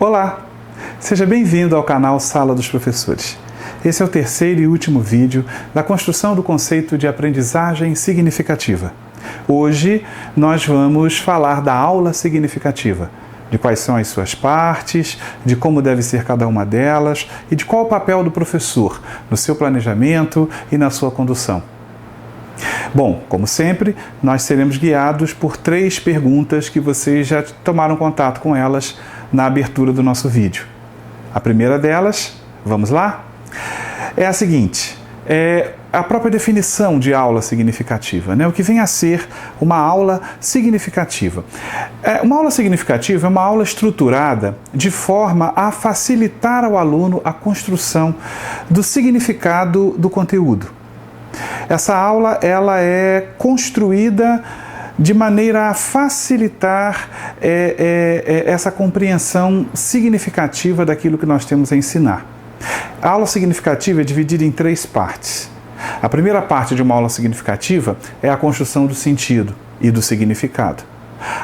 Olá! Seja bem-vindo ao canal Sala dos Professores. Esse é o terceiro e último vídeo da construção do conceito de aprendizagem significativa. Hoje nós vamos falar da aula significativa, de quais são as suas partes, de como deve ser cada uma delas e de qual o papel do professor no seu planejamento e na sua condução. Bom, como sempre, nós seremos guiados por 3 perguntas que vocês já tomaram contato com elas na abertura do nosso vídeo. A primeira delas, vamos lá? É a seguinte, a própria definição de aula significativa, né? O que vem a ser uma aula significativa. Uma aula significativa é uma aula estruturada de forma a facilitar ao aluno a construção do significado do conteúdo. Essa aula ela é construída de maneira a facilitar essa compreensão significativa daquilo que nós temos a ensinar. A aula significativa é dividida em 3 partes. A primeira parte de uma aula significativa é a construção do sentido e do significado.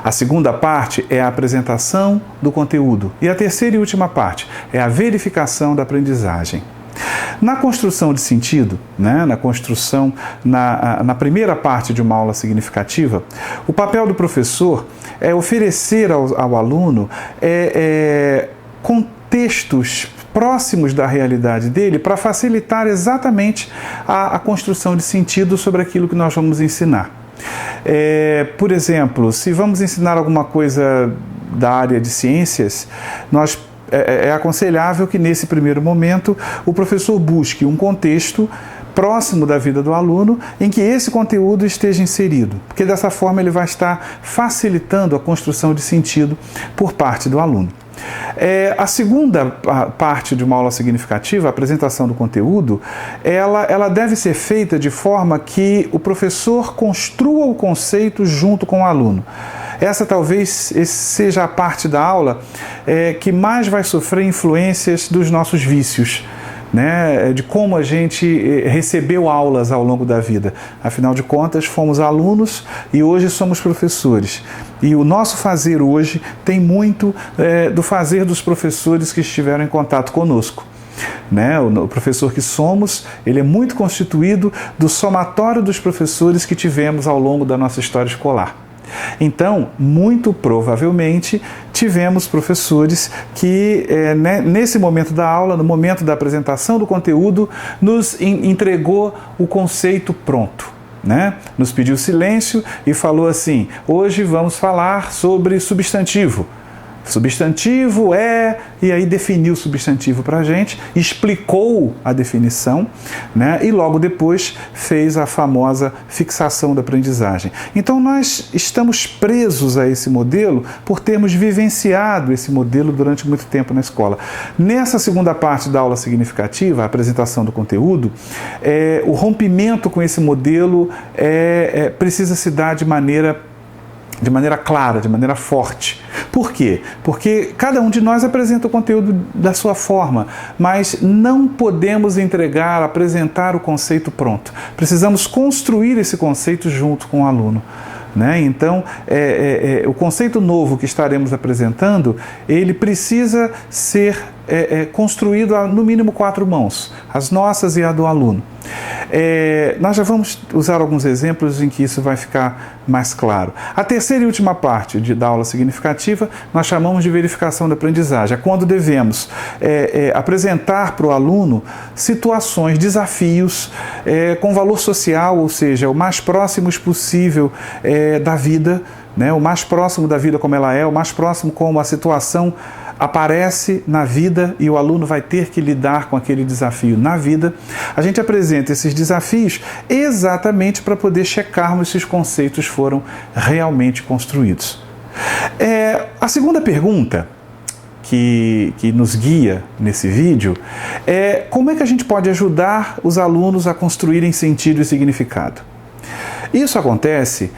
A segunda parte é a apresentação do conteúdo. E a terceira e última parte é a verificação da aprendizagem. Na construção de sentido, né, na primeira parte de uma aula significativa, o papel do professor é oferecer ao aluno contextos próximos da realidade dele para facilitar exatamente a construção de sentido sobre aquilo que nós vamos ensinar. Por exemplo, se vamos ensinar alguma coisa da área de ciências, é aconselhável que nesse primeiro momento o professor busque um contexto próximo da vida do aluno em que esse conteúdo esteja inserido, porque dessa forma ele vai estar facilitando a construção de sentido por parte do aluno. A segunda parte de uma aula significativa, a apresentação do conteúdo, ela deve ser feita de forma que o professor construa o conceito junto com o aluno. Essa talvez seja a parte da aula que mais vai sofrer influências dos nossos vícios, né? De como a gente recebeu aulas ao longo da vida. Afinal de contas, fomos alunos e hoje somos professores. E o nosso fazer hoje tem muito do fazer dos professores que estiveram em contato conosco. Né? O professor que somos, ele é muito constituído do somatório dos professores que tivemos ao longo da nossa história escolar. Então, muito provavelmente, tivemos professores que, nesse momento da aula, no momento da apresentação do conteúdo, nos entregou o conceito pronto, né? Nos pediu silêncio e falou assim: hoje vamos falar sobre substantivo. Substantivo e aí definiu o substantivo para a gente, explicou a definição, né? E logo depois fez a famosa fixação da aprendizagem. Então nós estamos presos a esse modelo por termos vivenciado esse modelo durante muito tempo na escola. Nessa segunda parte da aula significativa, a apresentação do conteúdo, o rompimento com esse modelo precisa se dar de maneira clara, de maneira forte. Por quê? Porque cada um de nós apresenta o conteúdo da sua forma, mas não podemos apresentar o conceito pronto. Precisamos construir esse conceito junto com o aluno. Né? Então, o conceito novo que estaremos apresentando, ele precisa ser construído a, no mínimo, 4 mãos, as nossas e a do aluno. Nós já vamos usar alguns exemplos em que isso vai ficar mais claro. A terceira e última parte da aula significativa nós chamamos de verificação da aprendizagem. É quando devemos apresentar para o aluno situações, desafios com valor social, ou seja, o mais próximos possível da vida, né? O mais próximo da vida como ela é, o mais próximo como a situação aparece na vida e o aluno vai ter que lidar com aquele desafio na vida. A gente apresenta esses desafios exatamente para poder checarmos se os conceitos foram realmente construídos. A segunda pergunta que nos guia nesse vídeo é como é que a gente pode ajudar os alunos a construírem sentido e significado. Isso acontece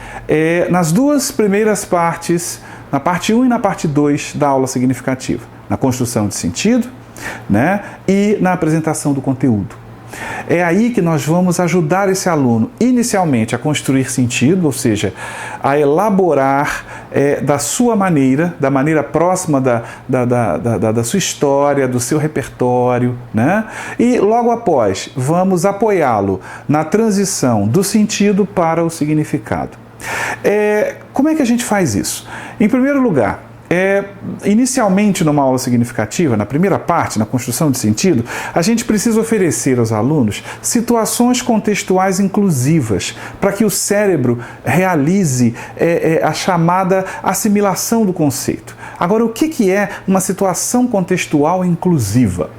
nas 2 primeiras partes, na parte 1 e na parte 2 da aula significativa, na construção de sentido, né, e na apresentação do conteúdo. É aí que nós vamos ajudar esse aluno, inicialmente, a construir sentido, ou seja, a elaborar da sua maneira, da maneira próxima da sua história, do seu repertório, né? E logo após, vamos apoiá-lo na transição do sentido para o significado. Como é que a gente faz isso? Em primeiro lugar, inicialmente numa aula significativa, na primeira parte, na construção de sentido, a gente precisa oferecer aos alunos situações contextuais inclusivas para que o cérebro realize a chamada assimilação do conceito. Agora, o que é uma situação contextual inclusiva?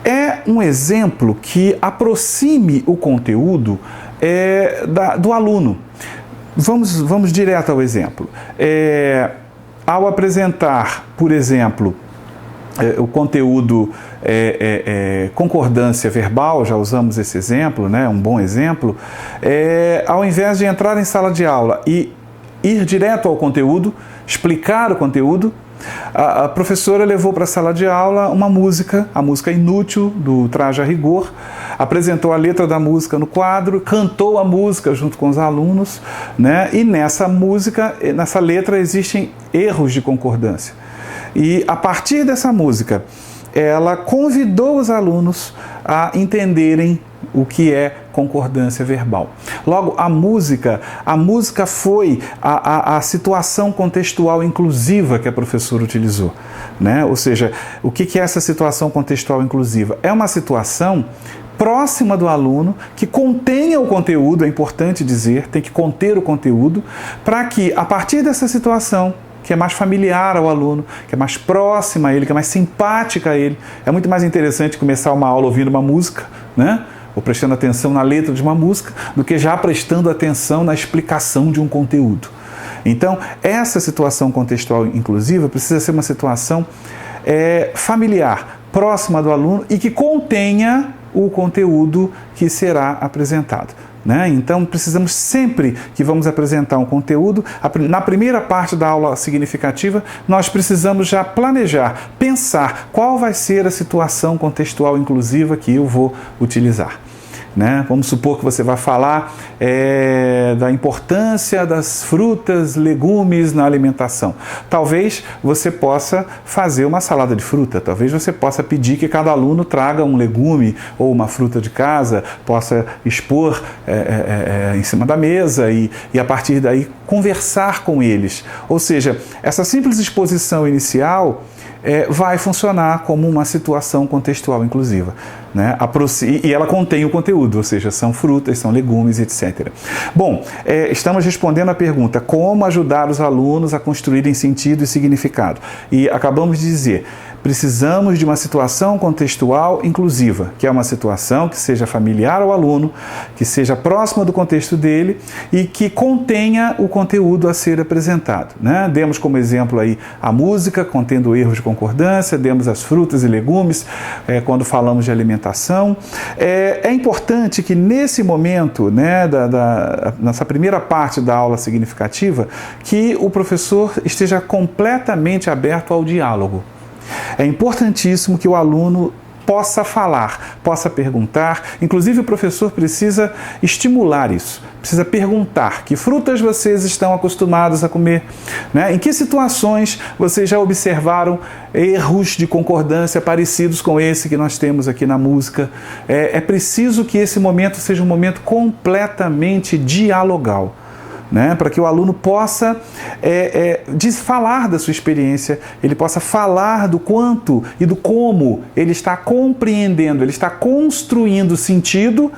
É um exemplo que aproxime o conteúdo do aluno. Vamos direto ao exemplo. Ao apresentar, por exemplo, o conteúdo concordância verbal, já usamos esse exemplo, né, um bom exemplo, ao invés de entrar em sala de aula e ir direto ao conteúdo, explicar o conteúdo, a professora levou para a sala de aula uma música, a música Inútil, do Traje a Rigor, apresentou a letra da música no quadro, cantou a música junto com os alunos, né? E nessa música, nessa letra, existem erros de concordância. E a partir dessa música, ela convidou os alunos a entenderem o que é concordância verbal. Logo, a música foi a situação contextual inclusiva que a professora utilizou, né? Ou seja, o que é essa situação contextual inclusiva? É uma situação próxima do aluno, que contenha o conteúdo, é importante dizer, tem que conter o conteúdo, para que, a partir dessa situação, que é mais familiar ao aluno, que é mais próxima a ele, que é mais simpática a ele, é muito mais interessante começar uma aula ouvindo uma música, né? Ou prestando atenção na letra de uma música, do que já prestando atenção na explicação de um conteúdo. Então, essa situação contextual inclusiva precisa ser uma situação familiar, próxima do aluno e que contenha o conteúdo que será apresentado, né? Então, precisamos sempre que vamos apresentar um conteúdo, na primeira parte da aula significativa, nós precisamos já planejar, pensar qual vai ser a situação contextual inclusiva que eu vou utilizar. Né? Vamos supor que você vai falar da importância das frutas, legumes na alimentação. Talvez você possa fazer uma salada de fruta, talvez você possa pedir que cada aluno traga um legume ou uma fruta de casa, possa expor em cima da mesa e a partir daí conversar com eles. Ou seja, essa simples exposição inicial vai funcionar como uma situação contextual inclusiva, né? E ela contém o conteúdo, ou seja, são frutas, são legumes, etc. Bom, estamos respondendo à pergunta: como ajudar os alunos a construírem sentido e significado? E acabamos de dizer, precisamos de uma situação contextual inclusiva, que é uma situação que seja familiar ao aluno, que seja próxima do contexto dele e que contenha o conteúdo a ser apresentado, né? Demos como exemplo aí a música contendo erros de concordância, demos as frutas e legumes quando falamos de alimentação. É importante que nesse momento, né, nessa primeira parte da aula significativa, que o professor esteja completamente aberto ao diálogo. É importantíssimo que o aluno possa falar, possa perguntar. Inclusive, o professor precisa estimular isso, precisa perguntar: que frutas vocês estão acostumados a comer? Né? Em que situações vocês já observaram erros de concordância parecidos com esse que nós temos aqui na música? É preciso que esse momento seja um momento completamente dialogal, né? Para que o aluno possa falar da sua experiência, ele possa falar do quanto e do como ele está compreendendo, ele está construindo sentido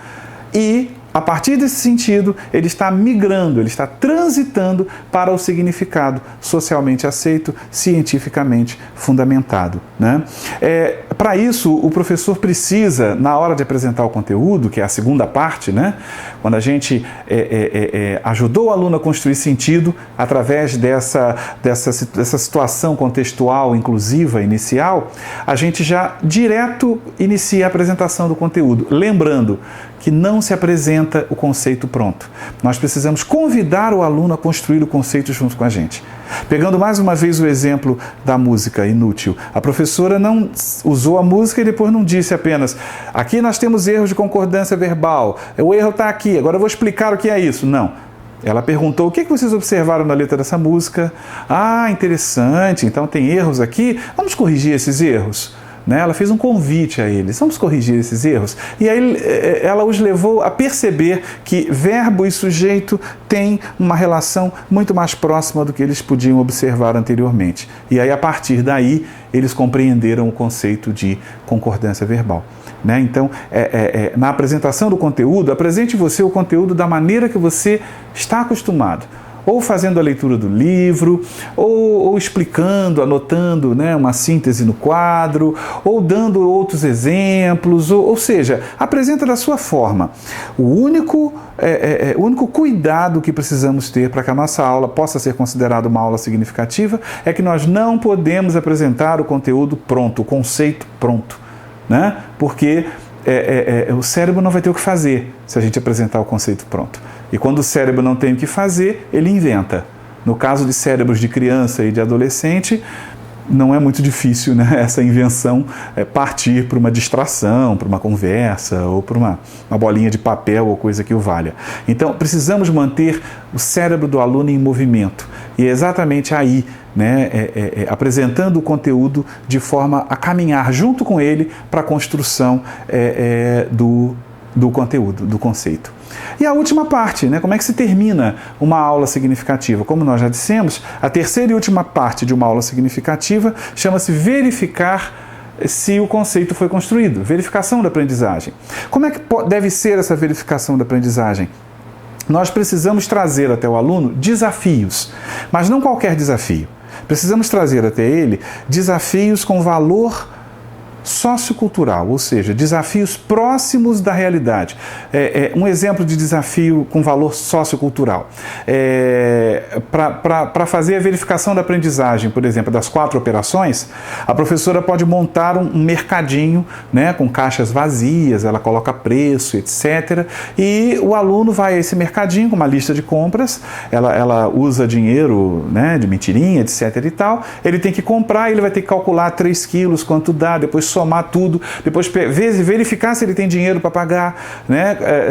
e, a partir desse sentido, ele está migrando, ele está transitando para o significado socialmente aceito, cientificamente fundamentado, né? Para isso, o professor precisa, na hora de apresentar o conteúdo, que é a segunda parte, né? Quando a gente ajudou o aluno a construir sentido através dessa situação contextual inclusiva inicial, a gente já direto inicia a apresentação do conteúdo, lembrando que não se apresenta o conceito pronto. Nós precisamos convidar o aluno a construir o conceito junto com a gente. Pegando mais uma vez o exemplo da música inútil, a professora não usou a música e depois não disse apenas: aqui nós temos erros de concordância verbal, o erro está aqui, agora eu vou explicar o que é isso. Não. Ela perguntou: o que vocês observaram na letra dessa música? Ah, interessante, então tem erros aqui, vamos corrigir esses erros. Ela fez um convite a eles: vamos corrigir esses erros. E aí ela os levou a perceber que verbo e sujeito têm uma relação muito mais próxima do que eles podiam observar anteriormente. E aí, a partir daí, eles compreenderam o conceito de concordância verbal. Então, na apresentação do conteúdo, apresente você o conteúdo da maneira que você está acostumado. Ou fazendo a leitura do livro, ou explicando, anotando, uma síntese no quadro, ou dando outros exemplos, ou seja, apresenta da sua forma. O único cuidado que precisamos ter para que a nossa aula possa ser considerada uma aula significativa é que nós não podemos apresentar o conteúdo pronto, o conceito pronto, porque o cérebro não vai ter o que fazer se a gente apresentar o conceito pronto. E quando o cérebro não tem o que fazer, ele inventa. No caso de cérebros de criança e de adolescente, não é muito difícil, essa invenção partir para uma distração, para uma conversa, ou para uma bolinha de papel ou coisa que o valha. Então, precisamos manter o cérebro do aluno em movimento. E é exatamente aí, apresentando o conteúdo de forma a caminhar junto com ele para a construção do conteúdo, do conceito. E a última parte, como é que se termina uma aula significativa? Como nós já dissemos, a terceira e última parte de uma aula significativa chama-se verificar se o conceito foi construído, verificação da aprendizagem. Como é que deve ser essa verificação da aprendizagem? Nós precisamos trazer até o aluno desafios, mas não qualquer desafio. Precisamos trazer até ele desafios com valor sociocultural, ou seja, desafios próximos da realidade. Um exemplo de desafio com valor sociocultural. Para fazer a verificação da aprendizagem, por exemplo, das 4 operações, a professora pode montar um mercadinho, com caixas vazias, ela coloca preço, etc. E o aluno vai a esse mercadinho com uma lista de compras, ela usa dinheiro, de mentirinha, etc. e tal. Ele tem que comprar, ele vai ter que calcular 3 quilos, quanto dá, depois somar tudo, depois verificar se ele tem dinheiro para pagar,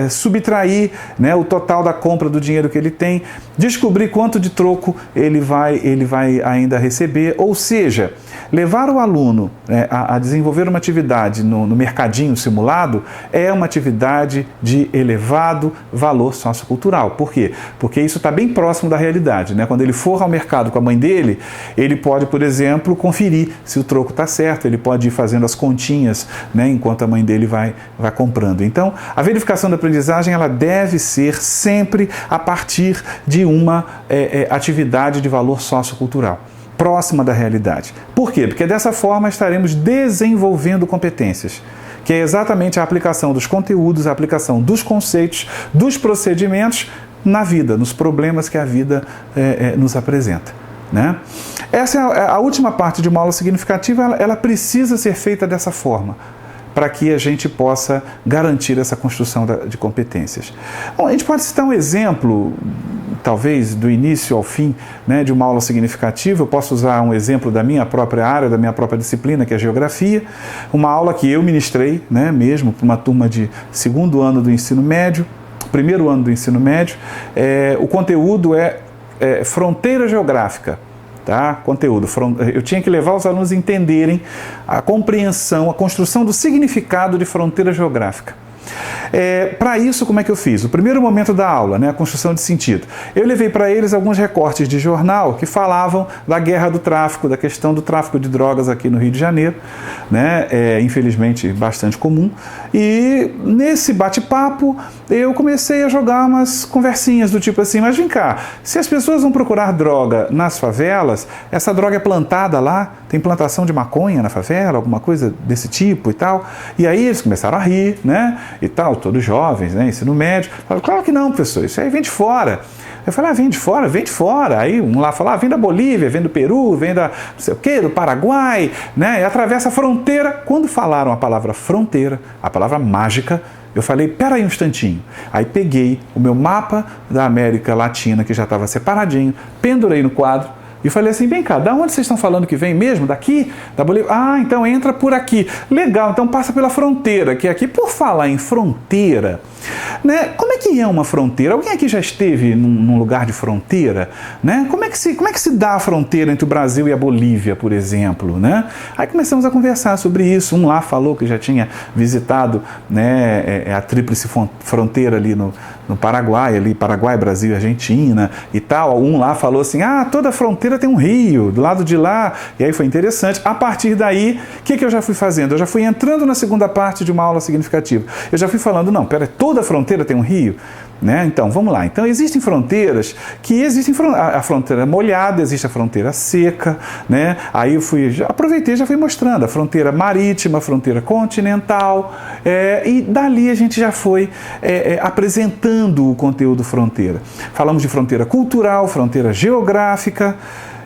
subtrair o total da compra do dinheiro que ele tem, descobrir quanto de troco ele vai ainda receber, ou seja, levar o aluno a desenvolver uma atividade no mercadinho simulado é uma atividade de elevado valor sociocultural. Por quê? Porque isso está bem próximo da realidade. Quando ele for ao mercado com a mãe dele, ele pode, por exemplo, conferir se o troco está certo, ele pode ir fazendo as continhas, enquanto a mãe dele vai comprando. Então, a verificação da aprendizagem ela deve ser sempre a partir de uma atividade de valor sociocultural, próxima da realidade. Por quê? Porque dessa forma estaremos desenvolvendo competências, que é exatamente a aplicação dos conteúdos, a aplicação dos conceitos, dos procedimentos na vida, nos problemas que a vida nos apresenta. Essa é a última parte de uma aula significativa, ela precisa ser feita dessa forma, para que a gente possa garantir essa construção de competências. Bom, a gente pode citar um exemplo, talvez do início ao fim, de uma aula significativa. Eu posso usar um exemplo da minha própria área, da minha própria disciplina, que é a geografia, uma aula que eu ministrei, mesmo para uma turma de 2º ano do ensino médio, 1º ano do ensino médio. O conteúdo é fronteira geográfica. Conteúdo. Eu tinha que levar os alunos a entenderem a compreensão, a construção do significado de fronteira geográfica. Para isso, como é que eu fiz? O primeiro momento da aula, a construção de sentido. Eu levei para eles alguns recortes de jornal que falavam da guerra do tráfico, da questão do tráfico de drogas aqui no Rio de Janeiro, infelizmente bastante comum. E nesse bate-papo eu comecei a jogar umas conversinhas do tipo assim: mas vem cá, se as pessoas vão procurar droga nas favelas, essa droga é plantada lá? Tem plantação de maconha na favela, alguma coisa desse tipo e tal? E aí eles começaram a rir, e tal, todos jovens, né, ensino médio. Eu falo, claro que não, professor, isso aí vem de fora. Eu falei, vem de fora, vem de fora. Aí um lá fala, vem da Bolívia, vem do Peru, vem da não sei o quê, do Paraguai, né? E atravessa a fronteira. Quando falaram a palavra fronteira, a palavra mágica, eu falei, peraí um instantinho. Aí peguei o meu mapa da América Latina, que já estava separadinho, pendurei no quadro, e falei assim, vem cá, da onde vocês estão falando que vem mesmo? Daqui? Da Bolívia? Ah, então entra por aqui. Legal, então passa pela fronteira, que é aqui. Por falar em fronteira, né? Como é que é uma fronteira? Alguém aqui já esteve num lugar de fronteira? Né? Como é que se dá a fronteira entre o Brasil e a Bolívia, por exemplo? Né? Aí começamos a conversar sobre isso. Um lá falou que já tinha visitado, né, a tríplice fronteira ali no Paraguai, ali Paraguai, Brasil e Argentina e tal. Um lá falou assim, toda fronteira tem um rio, do lado de lá. E aí foi interessante. A partir daí, o que eu já fui fazendo? Eu já fui entrando na segunda parte de uma aula significativa. Eu já fui falando, não, pera, toda fronteira tem um rio? Né? Então, vamos lá. Então, existem fronteiras que existem a fronteira molhada, existe a fronteira seca, né? Aí eu aproveitei e já fui mostrando a fronteira marítima, a fronteira continental, e dali a gente já foi apresentando o conteúdo fronteira. Falamos de fronteira cultural, fronteira geográfica.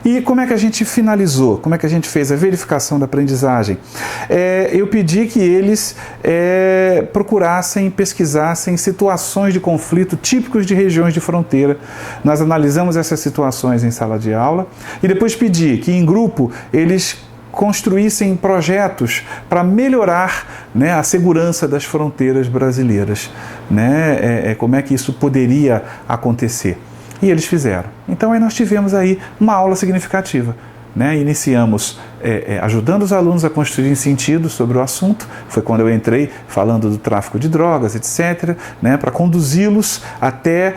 E como é que a gente finalizou? Como é que a gente fez a verificação da aprendizagem? Eu pedi que eles procurassem, pesquisassem situações de conflito típicos de regiões de fronteira. Nós analisamos essas situações em sala de aula e depois pedi que, em grupo, eles construíssem projetos para melhorar, né, a segurança das fronteiras brasileiras. Né? Como é que isso poderia acontecer? E eles fizeram. Então aí nós tivemos aí uma aula significativa. Né? Iniciamos ajudando os alunos a construírem sentido sobre o assunto. Foi quando eu entrei falando do tráfico de drogas, etc., né? Para conduzi-los até...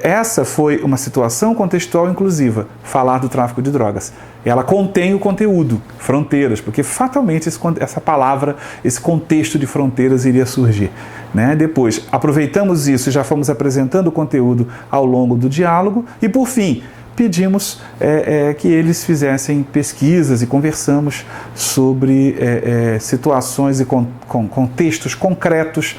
essa foi uma situação contextual inclusiva, falar do tráfico de drogas. Ela contém o conteúdo, fronteiras, porque fatalmente essa palavra, esse contexto de fronteiras iria surgir. Né? Depois, aproveitamos isso e já fomos apresentando o conteúdo ao longo do diálogo. E, por fim, pedimos que eles fizessem pesquisas e conversamos sobre situações e contextos concretos,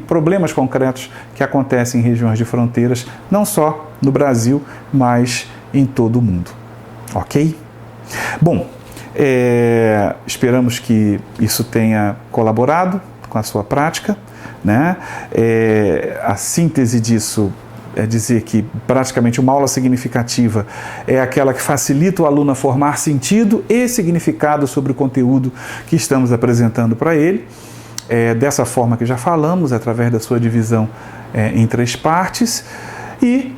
problemas concretos que acontecem em regiões de fronteiras, não só no Brasil, mas em todo o mundo. Ok? Bom, esperamos que isso tenha colaborado com a sua prática. Né? A síntese disso é dizer que praticamente uma aula significativa é aquela que facilita o aluno a formar sentido e significado sobre o conteúdo que estamos apresentando para ele. Dessa forma que já falamos, através da sua divisão em 3 partes. E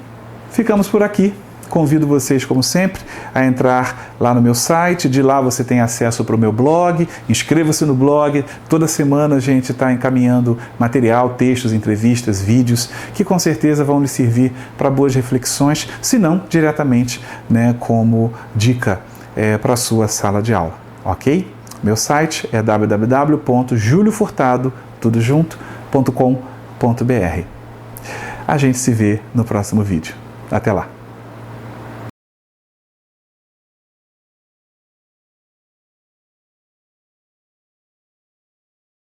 ficamos por aqui. Convido vocês, como sempre, a entrar lá no meu site. De lá você tem acesso para o meu blog. Inscreva-se no blog. Toda semana a gente está encaminhando material, textos, entrevistas, vídeos, que com certeza vão lhe servir para boas reflexões, se não diretamente, né, como dica para a sua sala de aula. Ok? Meu site é www.juliofurtado.com.br. A gente se vê no próximo vídeo. Até lá!